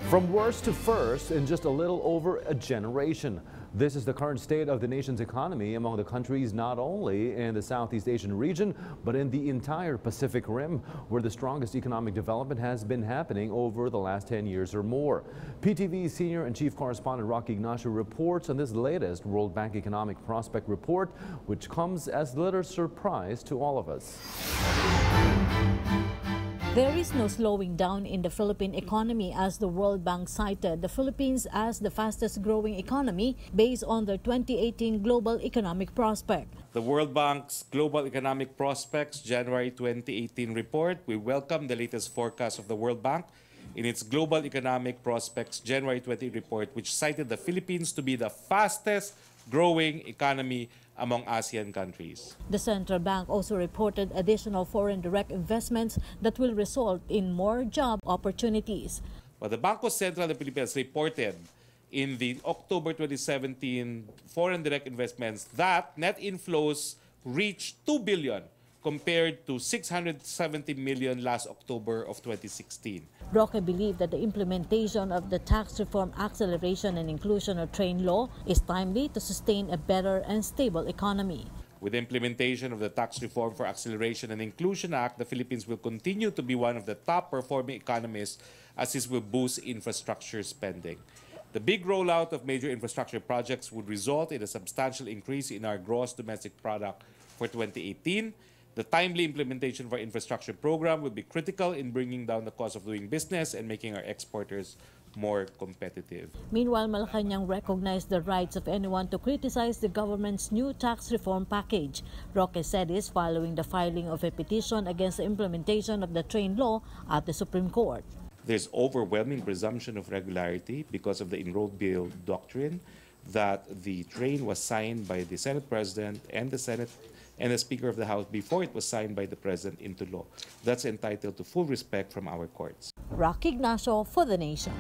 From worst to first in just a little over a generation. This is the current state of the nation's economy among the countries not only in the Southeast Asian region, but in the entire Pacific Rim, where the strongest economic development has been happening over the last 10 years or more. PTV's senior and chief correspondent Rocky Ignacio reports on this latest World Bank Economic Prospect Report, which comes as little surprise to all of us. There is no slowing down in the Philippine economy as the World Bank cited the Philippines as the fastest growing economy based on their 2018 Global Economic Prospect. The World Bank's Global Economic Prospects January 2018 report, we welcome the latest forecast of the World Bank in its Global Economic Prospects January 20 report, which cited the Philippines to be the fastest growing economy among ASEAN countries. The central bank also reported additional foreign direct investments that will result in more job opportunities. But the Bangko Sentro de Pilipinas reported in the October 2017 foreign direct investments that net inflows reached 2 billion compared to 670 million last October of 2016. Roque believed that the implementation of the Tax Reform Acceleration and Inclusion or TRAIN law is timely to sustain a better and stable economy. With the implementation of the Tax Reform for Acceleration and Inclusion Act, the Philippines will continue to be one of the top performing economies as this will boost infrastructure spending. The big rollout of major infrastructure projects would result in a substantial increase in our gross domestic product for 2018. The timely implementation of our infrastructure program will be critical in bringing down the cost of doing business and making our exporters more competitive. Meanwhile, Malacanang recognized the rights of anyone to criticize the government's new tax reform package. Roque said this following the filing of a petition against the implementation of the TRAIN law at the Supreme Court. There's overwhelming presumption of regularity because of the enrolled bill doctrine that the TRAIN was signed by the Senate President and the Senate and the Speaker of the House before it was signed by the President into law. That's entitled to full respect from our courts. Rocky Ignacio for The Nation.